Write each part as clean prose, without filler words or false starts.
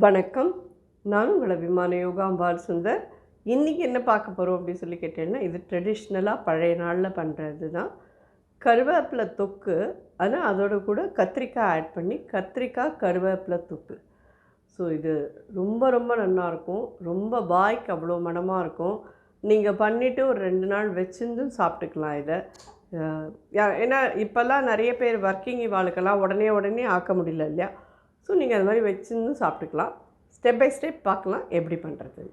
வணக்கம். நான் உங்கள் அபிமான யோகா அம்பாள் சுந்தர். இன்றைக்கி என்ன பார்க்க போகிறோம் அப்படின்னு சொல்லி கேட்டேன்னா, இது ட்ரெடிஷ்னலாக பழைய நாளில் பண்ணுறது தான். கருவேப்பிலை தொக்கு. ஆனால் அதோட கூட கத்திரிக்காய் ஆட் பண்ணி கத்திரிக்காய் கருவேப்பிலை தொக்கு. ஸோ இது ரொம்ப ரொம்ப நல்லாயிருக்கும். ரொம்ப வாய்க்கு அவ்வளோ மணமாக இருக்கும். நீங்கள் பண்ணிவிட்டு ஒரு 2 நாள் வச்சுருந்தும் சாப்பிட்டுக்கலாம் இதை. ஏன்னா இப்போல்லாம் நிறைய பேர் ஒர்க்கிங் இவாளுக்கெல்லாம் உடனே ஆக்க முடியல இல்லையா? ஸோ நீங்கள் அது மாதிரி வச்சுருந்து சாப்பிட்டுக்கலாம். ஸ்டெப் பை ஸ்டெப் பார்க்கலாம் எப்படி பண்ணுறது.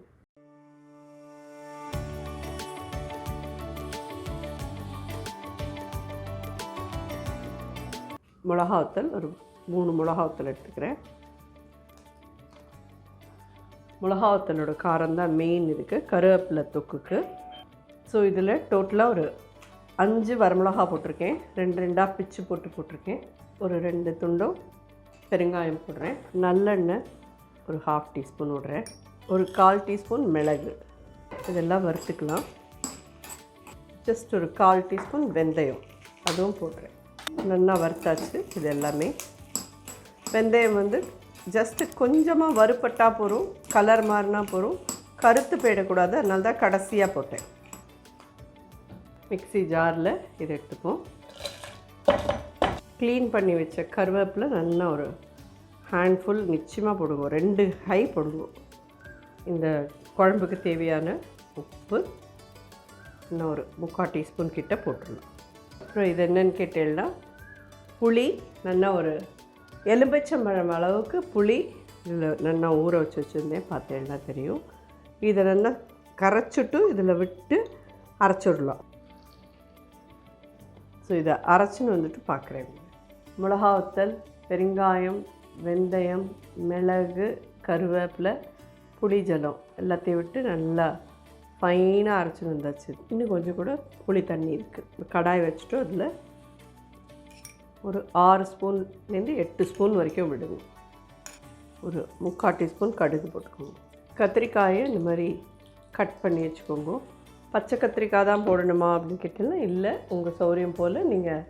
மிளகாத்தல் ஒரு 3 மிளகாத்தல் எடுத்துக்கிறேன். மிளகாத்தலோட காரம் தான் மெயின் இருக்குது கருவேப்பிலை தொக்குக்கு. ஸோ இதில் டோட்டலாக ஒரு 5 வரமிளகா போட்டிருக்கேன். 2 பிச்சு போட்டிருக்கேன். ஒரு 2 துண்டும் பெருங்காயம் போடுறேன். நல்லெண்ணெய் ஒரு 1/2 டீஸ்பூன் விடுறேன். ஒரு 1/4 டீஸ்பூன் மிளகு. இதெல்லாம் வறுத்துக்கலாம். ஜஸ்ட் ஒரு 1/4 டீஸ்பூன் வெந்தயம் அதுவும் போடுறேன். நல்லா வறுத்தாச்சு. இது எல்லாமே வெந்தயம் ஜஸ்ட்டு கொஞ்சமாக வறுப்பட்டால் போதும், கலர் மாறினா போதும், கருத்து போயிடக்கூடாது. அதனால தான் கடைசியாக போட்டேன். மிக்ஸி ஜாரில் இதை எடுத்துப்போம். க்ளீன் பண்ணி வச்ச கருவேப்பிலை நல்லா ஒரு ஹேண்ட்ஃபுல் நிச்சயமாக போடுவோம். 2 ஹை போடுவோம். இந்த குழம்புக்கு தேவையான உப்பு இன்னும் ஒரு 3/4 டீஸ்பூன் கிட்ட போட்டுடலாம். அப்புறம் இது என்னென்னு கேட்டேன்னா, புளி நல்லா ஒரு எலுமிச்சம்பழம் அளவுக்கு புளி இதில் நல்லா ஊற வச்சுருந்தேன். பார்த்தேன்னா தெரியும். இதை நல்லா கரைச்சிட்டு இதில் விட்டு அரைச்சிடலாம். ஸோ இதை அரைச்சின்னு பார்க்குறேன். மிளகாத்தல், பெருங்காயம், வெந்தயம், மிளகு, கருவேப்பிலை, புளி ஜலம் எல்லாத்தையும் விட்டு நல்லா ஃபைனாக அரைச்சின்னு வந்தாச்சு. இன்னும் கொஞ்சம் கூட புளி தண்ணி இருக்குது. கடாய் வச்சுட்டு அதில் ஒரு 6 ஸ்பூன்லேருந்து 8 ஸ்பூன் வரைக்கும் விடுங்க. ஒரு 3/4 டீஸ்பூன் கடுகு போட்டுக்கோங்க. கத்திரிக்காயை இந்த மாதிரி கட் பண்ணி வச்சுக்கோங்க. பச்சை கத்திரிக்காய் தான் போடணுமா அப்படின்னு கேட்டிங்கன்னா இல்லை, உங்கள் சௌரியம் போல் நீங்கள்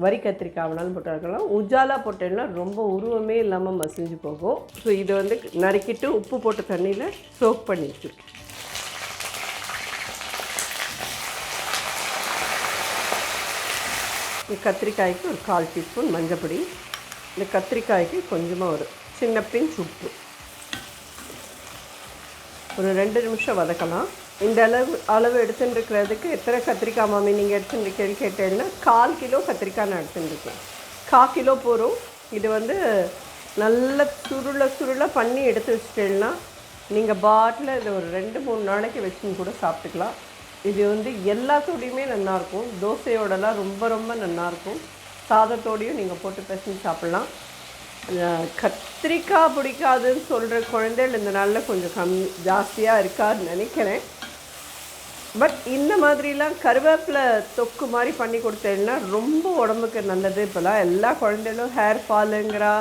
வரி கத்திரிக்காய் வேணாலும் போட்டாக்கலாம். உஜாலா போட்டேன்னா ரொம்ப உருவமே இல்லாமல் மசிஞ்சு போகும். ஸோ இதை நறுக்கிட்டு உப்பு போட்டு தண்ணியில் சோக் பண்ணி வச்சுருக்கேன். இந்த கத்திரிக்காய்க்கு ஒரு 1/4 டீஸ்பூன் மஞ்சப்பொடி. இந்த கத்திரிக்காய்க்கு கொஞ்சமாக ஒரு சின்ன பிஞ்ச் உப்பு. ஒரு 2 நிமிஷம் வதக்கலாம். இந்த அளவு எடுத்துட்டுருக்கிறதுக்கு எத்தனை கத்திரிக்காய் மாமி நீங்கள் எடுத்துட்டுருக்கேன்னு கேட்டேன்னா 1/4 கிலோ கத்திரிக்காய் நான் எடுத்துட்டுருக்கேன். 1/4 கிலோ போகிறோம். இது நல்ல சுருளை பண்ணி எடுத்து வச்சுட்டேன்னா நீங்கள் பாட்டில் இதை ஒரு 2-3 நாளைக்கு வச்சுன்னு கூட சாப்பிட்டுக்கலாம். இது எல்லாத்தோடையுமே நல்லாயிருக்கும். தோசையோடலாம் ரொம்ப ரொம்ப நல்லாயிருக்கும். சாதத்தோடையும் நீங்கள் போட்டு பிசைஞ்சு சாப்பிட்லாம். கத்திரிக்காய் பிடிக்காதுன்னு சொல்கிற குழந்தைகள் இந்த நாளில் கொஞ்சம் ஜாஸ்தியாக இருக்காதுன்னு நினைக்கிறேன். பட் இந்த மாதிரிலாம் கருவேப்பிலை தொக்கு மாதிரி பண்ணி கொடுத்தேன்னா ரொம்ப உடம்புக்கு நல்லது. இப்போலாம் எல்லா குழந்தைகளும் ஹேர் ஃபாலுங்கிறா,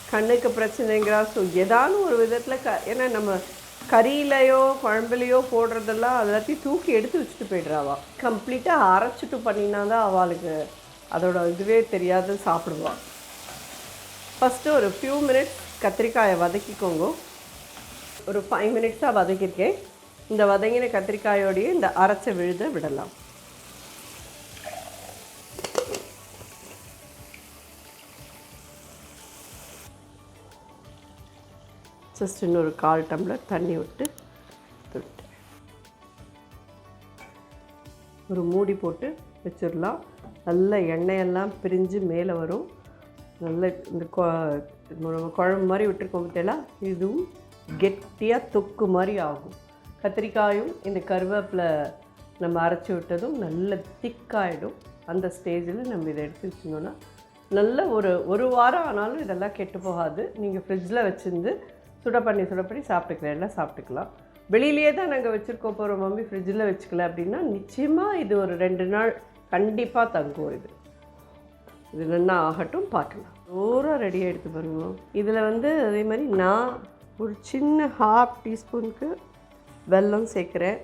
கண்ணுக்கு பிரச்சனைங்கிறா. ஸோ ஏதானு ஒரு விதத்தில் ஏன்னா நம்ம கறியிலையோ குழம்புலையோ போடுறதெல்லாம் எல்லாத்தையும் தூக்கி எடுத்து வச்சுட்டு போய்ட்றாவா. கம்ப்ளீட்டாக அரைச்சிட்டு பண்ணினா தான் அவளுக்கு அதோட இதுவே தெரியாது சாப்பிடுவாள். ஃபஸ்ட்டு ஒரு ஃபியூ மினிட்ஸ் கத்திரிக்காயை வதக்கிக்கோங்க. ஒரு 5 மினிட்ஸாக வதக்கியிருக்கேன். இந்த வதங்கின கத்திரிக்காயோடையே இந்த அரைச்ச விழுத விடலாம். ஜஸ்ட் இன்னொரு 1/4 டம்ளர் தண்ணி விட்டு ஒரு மூடி போட்டு வச்சிடலாம். நல்ல எண்ணெயெல்லாம் பிரிஞ்சு மேலே வரும். நல்ல இந்த குழம்பு மாதிரி விட்டுருக்கோம் பார்த்தீங்களா, இதுவும் கெட்டியாக தொக்கு மாதிரி ஆகும். கத்திரிக்காயும் இந்த கருவேப்பிலை நம்ம அரைச்சி விட்டதும் நல்ல திக்காயிடும். அந்த ஸ்டேஜில் நம்ம இதை எடுத்து வச்சிங்கன்னா நல்ல ஒரு வாரம் ஆனாலும் இதெல்லாம் கெட்டு போகாது. நீங்கள் ஃப்ரிட்ஜில் வச்சுருந்து சுட பண்ணி சாப்பிட்டுக்கலாம். சாப்பிட்டுக்கலாம். வெளியிலேயே தான் நாங்கள் வச்சுருக்கோம் போகிறோம் மம்மி, ஃப்ரிட்ஜில் வச்சுக்கல அப்படின்னா நிச்சயமாக இது ஒரு 2 நாள் கண்டிப்பாக தங்கும். இது நல்லா ஆகட்டும், பார்க்கலாம். ஓராக ரெடியாக எடுத்து பாருங்க. இதில் அதே மாதிரி நான் ஒரு சின்ன 1/2 டீஸ்பூனுக்கு வெல்லம் சேர்க்குறேன்.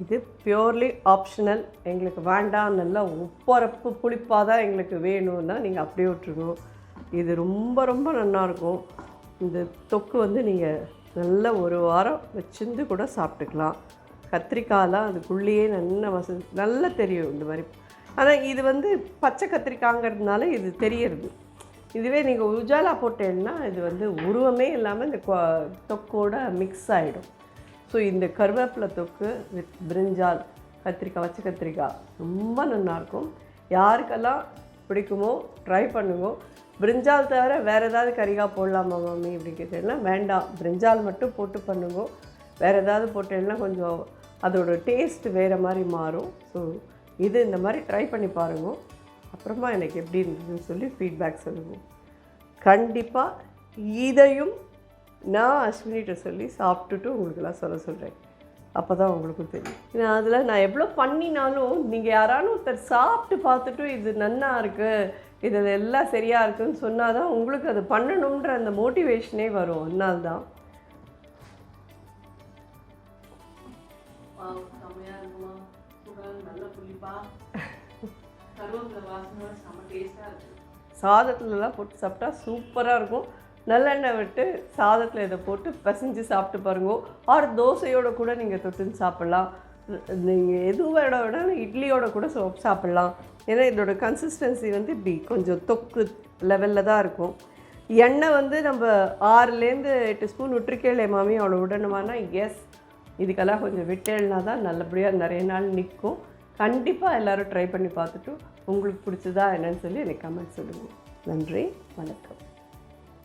இது பியூர்லி ஆப்ஷனல். எங்களுக்கு வேண்டாம், நல்லா உப்பரப்பு புளிப்பாக தான் எங்களுக்கு வேணும்னா நீங்கள் அப்படியே விட்டுருங்க. இது ரொம்ப ரொம்ப நல்லாயிருக்கும். இந்த தொக்கு வந்து நீங்கள் நல்ல ஒரு வாரம் வச்சிருந்து கூட சாப்பிட்டுக்கலாம். கத்திரிக்காயெலாம் அதுக்குள்ளேயே நல்லா தெரியும் இந்த மாதிரி. ஆனால் இது வந்து பச்சை கத்திரிக்காய்ங்கிறதுனால இது தெரியறது. இதுவே நீங்கள் உஜாலா போட்டேன்னா இது வந்து உருவமே இல்லாமல் இந்த தொக்கோட மிக்ஸ் ஆகிடும். ஸோ இந்த கருவேப்பிலை தொக்கு வித் பிரிஞ்சால் கத்திரிக்காய், பச்சை கத்திரிக்காய் ரொம்ப நல்லாயிருக்கும். யாருக்கெல்லாம் பிடிக்குமோ ட்ரை பண்ணுங்க. பிரிஞ்சால் தவிர வேறு ஏதாவது கறிக்காய் போடலாமா மாமி இப்படி கேட்டேன்னா வேண்டாம், பிரிஞ்சால் மட்டும் போட்டு பண்ணுங்க. வேறு ஏதாவது போட்டேன்னா கொஞ்சம் அதோட டேஸ்ட் வேறு மாதிரி மாறும். ஸோ இது இந்த மாதிரி ட்ரை பண்ணி பாருங்க. அப்புறமா எனக்கு எப்படி இருந்ததுன்னு சொல்லி ஃபீட்பேக் சொல்லுங்கள். கண்டிப்பாக இதையும் நான் அஸ்வினிகிட்ட சொல்லி சாப்பிட்டுட்டு உங்களுக்கெல்லாம் சொல்கிறேன். அப்போ தான் உங்களுக்கும் தெரியும். ஏன்னா அதில் நான் எவ்வளோ பண்ணினாலும் நீங்கள் யாராலும் ஒருத்தர் சாப்பிட்டு பார்த்துட்டு இது நன்னா இருக்குது, இதில் எல்லாம் சரியாக இருக்குதுன்னு சொன்னால் தான் உங்களுக்கு அது பண்ணணுன்ற அந்த மோட்டிவேஷனே வரும். அதனால்தான் செம்மையாக இருக்குமா, நல்ல புளிப்பா, கருவேப்பிலை வாசனை செம்ம டேஸ்ட்டாக இருக்குது. சாதத்துலலாம் போட்டு சாப்பிட்டா சூப்பராக இருக்கும். நல்லெண்ணெய் விட்டு சாதத்தில் இதை போட்டு பிசைஞ்சு சாப்பிட்டு பாருங்க. ஆர் தோசையோடு கூட நீங்கள் தொட்டுன்னு சாப்பிட்லாம். நீங்கள் எதுவோட விட இட்லியோட கூட சாப்பிட்லாம். ஏன்னா இதோட கன்சிஸ்டன்சி வந்து இப்படி கொஞ்சம் தொக்கு லெவலில் தான் இருக்கும். எண்ணெய் வந்து நம்ம 6லேருந்து 8 ஸ்பூன் விட்டுருக்கேளே மாமி அவ்வளோ விடணுமானா எஸ், இதுக்கெல்லாம் கொஞ்சம் விட்டேன்னா தான் நல்லபடியாக நிறைய நாள் நிற்கும். கண்டிப்பாக எல்லோரும் ட்ரை பண்ணி பார்த்துட்டு உங்களுக்கு பிடிச்சதா என்னன்னு சொல்லி எனக்கு கமெண்ட் சொல்லுங்கள். நன்றி, வணக்கம்.